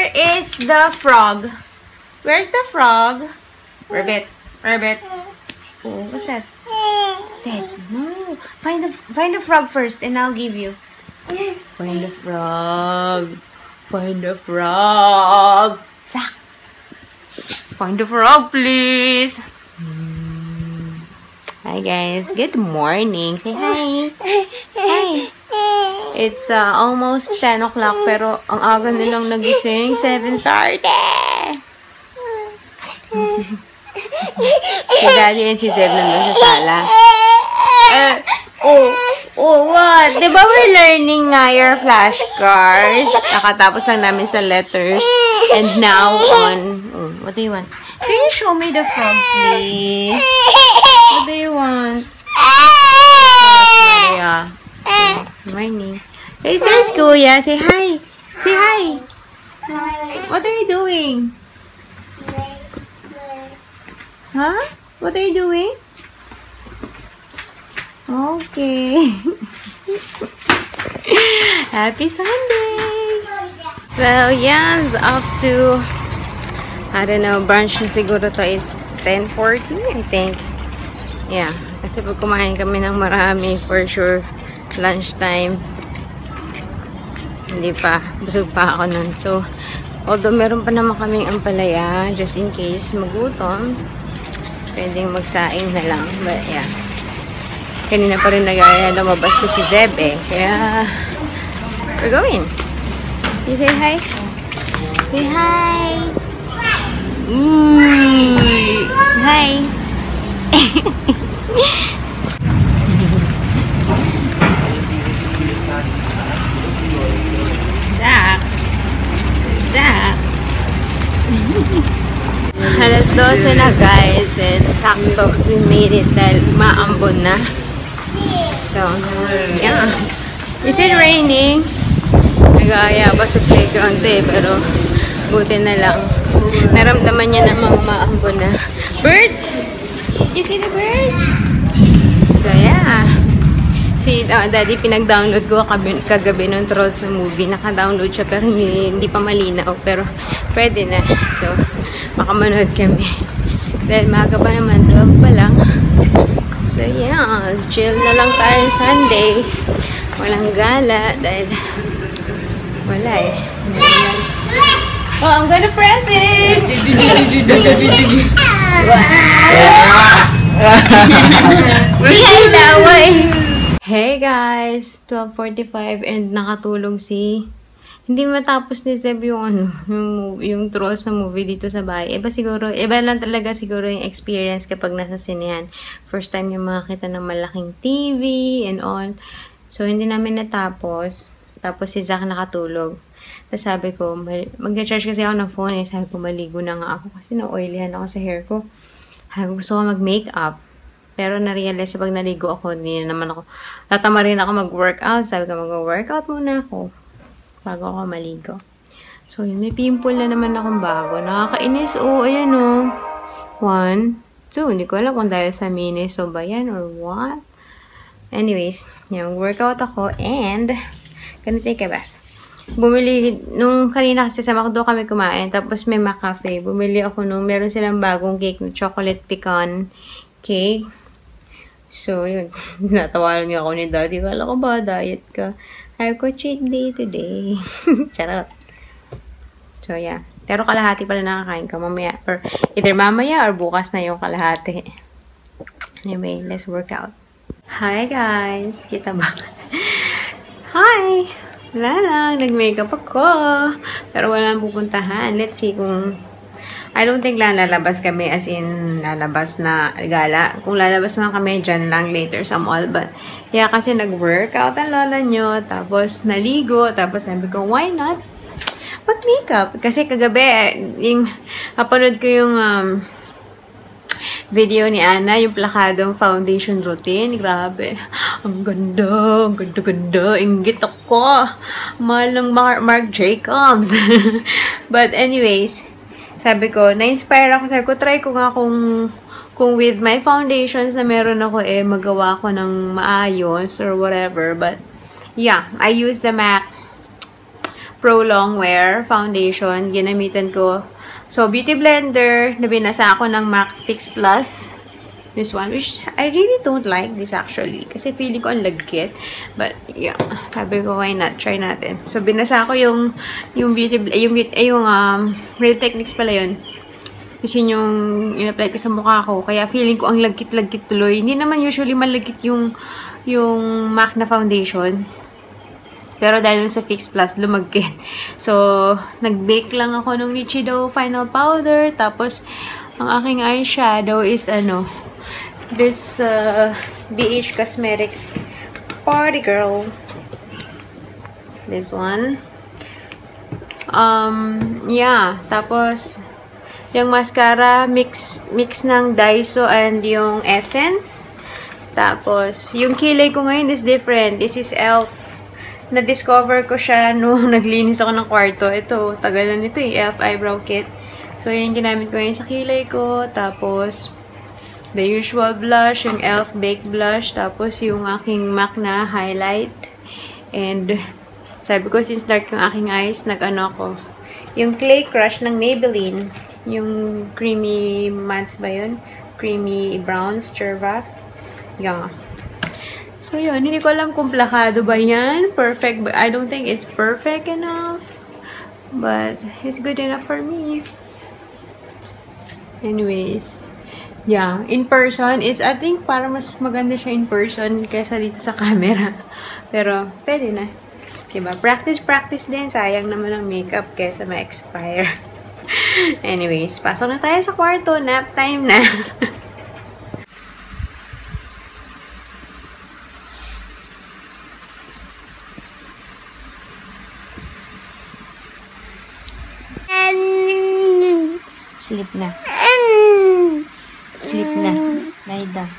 Where is the frog? Where's the frog? Rabbit. Rabbit. Oh, what's that? That. No. Find the frog first and I'll give you. Find the frog. Find the frog. Zach. Find the frog, please. Hi, guys. Good morning. Say hi. Hi. It's almost 10 o'clock pero ang aga nilang nagising. 7:30. Si Daddy and si Zeb nandun sa sala. What? Diba we're learning nga your flashcards? Nakatapos lang namin sa letters. And now on... Oh, what do you want? Can you show me the frog, please? What do you want? Maria. Morning. Hey, there's Kuya. Say hi. Say hi. What are you doing? Huh? What are you doing? Okay. Happy Sundays! So, yeah, it's off to, I don't know, brunch na siguro to is 10:40, I think. Yeah, kasi pag kumain kami ng marami, for sure, lunchtime. Hindi pa, busog pa ako nun. So, although meron pa naman kaming ampalaya, just in case magutom, pwedeng magsaing na lang. But, yeah. Kanina pa rin nagaya lumabas to si Zeb eh. Kaya, we're going. You say hi? Say hi! Hi! Zach! Zach! Alas 12 na guys, and sakto we made it dahil maambon na. So, yeah. Is it raining? Nag-aaya ba sa playground eh, pero buti na lang. Naramdaman niya namang maambon na. Bird! You see the bird? So, yeah. Si Daddy, pinag-download ko kagabi ng Trolls na movie. Naka-download siya pero hindi pa malinaw. Pero pwede na. So, makamanood kami. Dahil maaga pa naman, 12 pa lang. So, yeah. Chill na lang tayo Sunday. Walang gala. Dahil wala eh. Oh, I'm gonna press it! Hey guys! 12:45 and nakatulog si... Hindi matapos ni Zeb yung yung Trolls sa movie dito sa bahay. Iba lang talaga siguro yung experience kapag nasa sinehan. First time niya makakita ng malaking TV and all. So, hindi namin natapos. Tapos si Zach nakatulog. Tapos sabi ko, mag-charge kasi ako ng phone eh. Sabi ko, maligo na nga ako kasi na-oilyhan ako sa hair ko. Gusto ko mag-makeup. Pero na-realize pag naligo ako, hindi na naman ako, tatama rin ako mag-workout. Sabi ko, mag-workout muna ako bago ako maligo. So, yun. May pimple na naman akong bago. Nakakainis. Oh, ayan oh. 1, 2. Hindi ko alam kung dahil sa Miniso ba yan or what. Anyways, yan. Workout ako and gonna take a bath. Bumili, nung kanina kasi sa McDo kami kumain, tapos may McCafe. Bumili ako nung meron silang bagong cake na chocolate pecan cake. So, yun. Natawalan niya ako ni Daddy. Kala ko ba, diet ka? Sabi ko, cheat day today. Charot. So, yeah. Pero kalahati pala nakakain ka mamaya. Or either mamaya or bukas na yung kalahati. Anyway, let's work out. Hi, guys. Kita ba? Hi! Wala lang. Nag-makeup ako. Pero wala nang pupuntahan. Let's see kung... I don't think lalabas kami as in lalabas na gala. Kung lalabas naman kami dyan lang later sa mall. But, yeah, kasi nag-workout ang lola nyo. Tapos, naligo. Tapos, sabi ko, why not? Mag-makeup. Kasi kagabi, yung napanood ko yung video ni Anna, yung plakadong foundation routine. Grabe. Ang ganda. Ang ganda-ganda. Inggit ako. Mahal ng Marc Jacobs. But anyways, sabi ko, na-inspire ako. Sabi ko, try ko nga kung with my foundations na meron ako, magawa ko ng maayos or whatever. But, yeah, I use the MAC Pro Longwear Foundation. Ginamitan ko. So, Beauty Blender. Nabinasa ako ng MAC Fix Plus. This one, which I really don't like this actually. Kasi feeling ko ang lagkit. But, yeah. Sabi ko, why not? Try natin. So, binasa ko yung Real Techniques pala yun. Kasi yung in-apply ko sa mukha ko. Kaya feeling ko ang lagkit-lagkit tuloy. Hindi naman usually malagkit yung MAC na foundation. Pero dahil sa Fix Plus, lumagkit. So, nag-bake lang ako ng Nichido Final Powder. Tapos, ang aking eyeshadow is this BH Cosmetics Party Girl. This one. Yeah. Tapos, yung mascara, mix ng Daiso and yung Essence. Tapos, yung kilay ko ngayon is different. This is e.l.f. Na-discover ko siya nung naglinis ako ng kwarto. Ito, tagalan nito e.l.f. Eyebrow Kit. So, yun ginamit ko ngayon sa kilay ko. Tapos, the usual blush, yung e.l.f. Baked Blush. Tapos, yung aking MAC na highlight. And, sabi ko, since dark yung aking eyes, nag-ano ako. Yung Clay Crush ng Maybelline. Yung creamy mattes ba yun? Creamy browns, Cerva. Yan. So, yun. Hindi ko alam kung plakado ba yan. Perfect. But I don't think it's perfect enough. But, it's good enough for me. Anyways. Yeah. In person, I think para mas maganda siya in person kaysa dito sa camera. Pero, pwede na. Diba? Practice din. Sayang naman ang makeup kaysa ma-expire. Anyways, pasok na tayo sa kwarto. Nap time na. Sleep na. Sleep na. Lie down.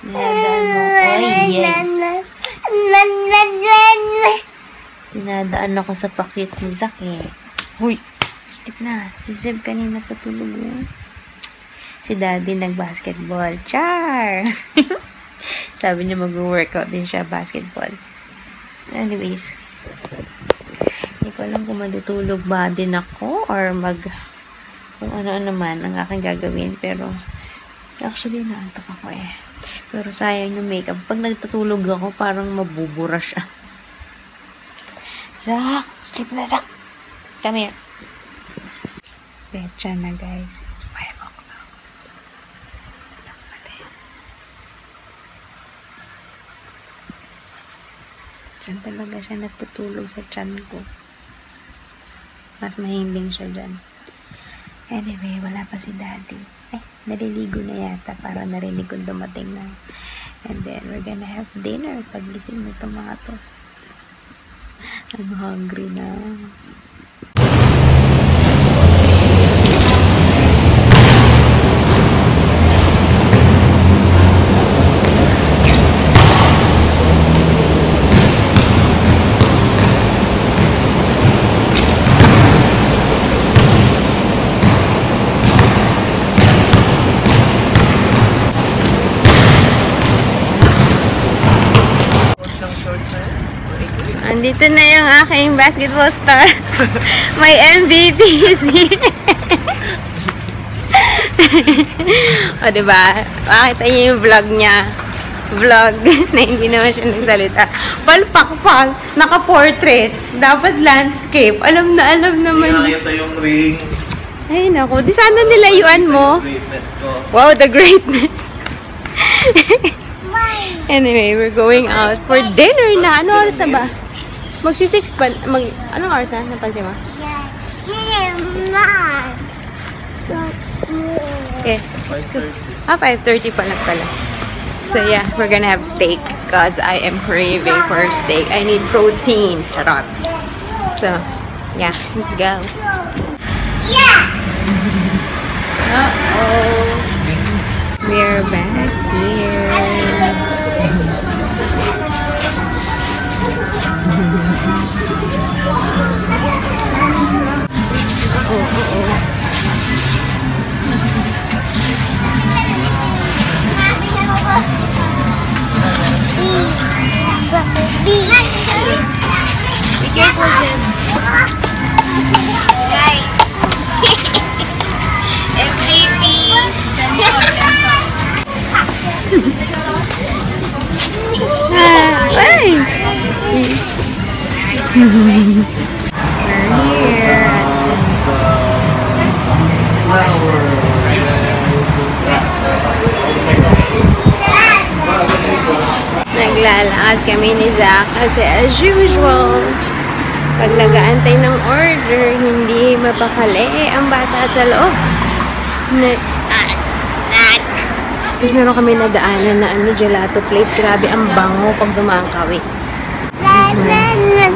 Dinadaan mo. Oh, yeah. Dinadaan ako sa pakit ni Zach eh. Huy! Sleep na. Si Zeb kanina patulog mo. Si Daddy nag-basketball. Char! Sabi niya mag-workout din siya basketball. Anyways. Hindi ko alam kung matutulog ba din ako or kung ano naman ang aking gagawin. Pero actually naantok ako eh. Pero sayang yung makeup. Pag nagtutulog ako, parang mabubura siya. Zach! Sleep na, Zach! Come here. Betcha na, guys. It's 5 o'clock. Diyan talaga siya natutulog sa tiyan ko. Mas mahimbing siya dyan. Anyway, wala pa si Daddy. Ay, naliligo na yata para narinig kong dumating na. And then, we're gonna have dinner pagising nito mga to. I'm hungry na. Andito na yung aking basketball star. May MVP is here. O, diba? Makita niyo yung vlog niya. Vlog na hindi naman siya nagsalita. Palpak-pak. Naka-portrait. Dapat landscape. Alam naman. Nakita yung ring. Ay, naku. Di sana nilayuan mo. Greatness ko. Wow, the greatness. Anyway, we're going out for dinner na. Ano oras na ba? Magsi-6 pa. Anong oras na? Napansin mo? Okay. 5:30 pa lang pala. So yeah, we're gonna have steak because I am craving for steak. I need protein. Charot. So, yeah, let's go. Yeah! Uh-oh. We're back here. Careful, Zeb. Right. MVP. Hey! We're here. Naglalakad kami ni Zach kasi as usual, pag nag-aantay ng order, hindi mapakali ang bata sa loob. Tapos meron kami nadaanan na gelato place. Grabe ang bango pag dumaan kami.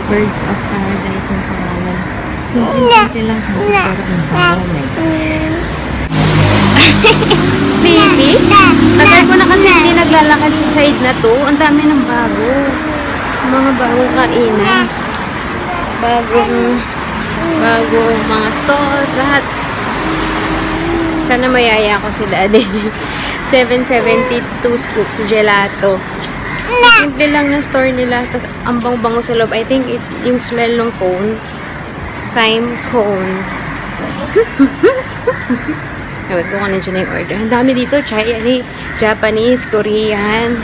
Birds of Paradise yung pangalan. Simple lang sa Baby, tagal ko na kasi hindi naglalakad sa side na to. Ang dami ng bago. Mga bagong kainan. Bagong mga stalls, lahat. Sana mayaya ko si Daddy. 772 scoops gelato. Simple lang na store nila. Tapos ang bang-bango sa loob. I think it's yung smell ng cone. Thyme cone. Ewan ko kung siya na yung order. Ang dami dito. Chinese, Japanese, Korean,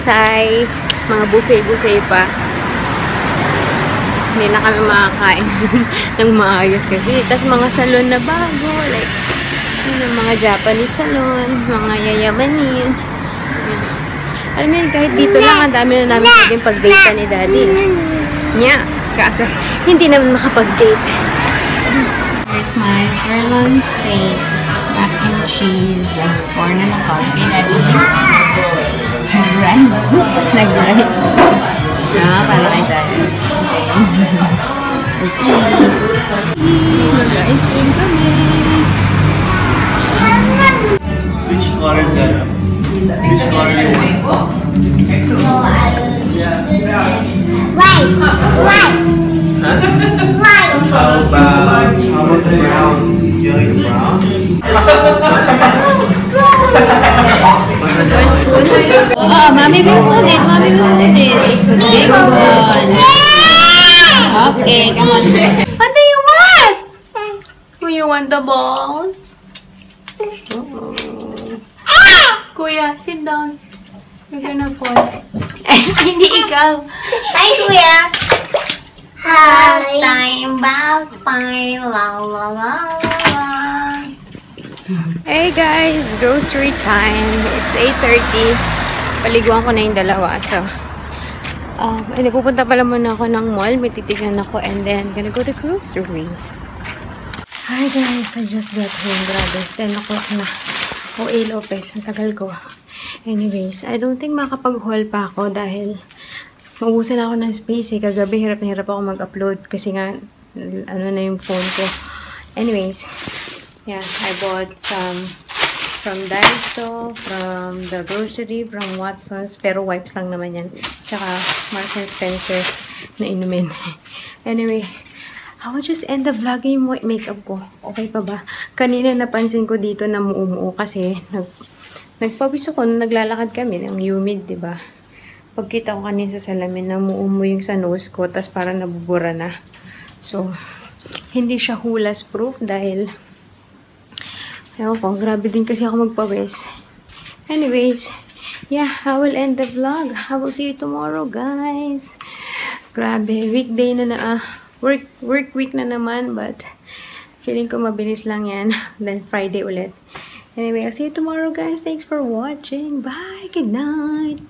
Thai, mga buffet pa. Hindi na kami makakain ng maayos kasi. Tapos mga salon na bago. Like, mga Japanese salon, mga yayamanin. Alam mo yun, kahit dito lang, ang dami na namin pwedeng pag-date ni Daddy. Yeah, kasi hindi naman makapag-date. Here's my sirloin steak, mac and cheese, corn na coffee, Daddy. Nag-rice. Nag-rice. Para kay Daddy. Okay. Mag-ice cream kami. Which color is that? Which color do you want? White. Huh? How about the brown? You like the brown? Oh, Mommy will hold it. Mommy will hold it. It's a big one. Okay, come on. What do you want? Do you want the balls? Oh. Kuya, sit down. You're gonna fall. Hindi ikaw. Hi, Kuya. Hi. Time back, fine. La la la la. Hey guys, grocery time. It's 8:30. Paliguan ko na yung dalawa. So, pupunta pala muna ako ng mall. May titignan ako and then gonna go to grocery. Hi guys, I just got home. Grabe, 10 o'clock na. O.A. Lopez, ang tagal ko. Anyways, I don't think makapag-haul pa ako dahil maubusan ako ng space eh. Kagabi, hirap na hirap ako mag-upload kasi nga, ano na yung phone ko. Anyways, yeah, I bought some from Daiso, from the grocery, from Watson's, pero wipes lang naman yan. Tsaka Marks & Spencer na inumin. Anyway, I will just end the vlog yung makeup ko. Okay pa ba? Kanina napansin ko dito na muumuo kasi nagpawis ako nung naglalakad kami ng humid, diba? Pagkita ko kanina sa salamin na muumo yung sa nose ko, tas parang nabubura na. So, hindi siya hulas proof dahil ewan ko, grabe din kasi ako magpawis. Anyways, yeah, I will end the vlog. I will see you tomorrow, guys. Grabe, weekday na work week na naman, but feeling ko mabilis lang yan. Then Friday ulit. Anyway, I'll see you tomorrow, guys. Thanks for watching. Bye. Good night.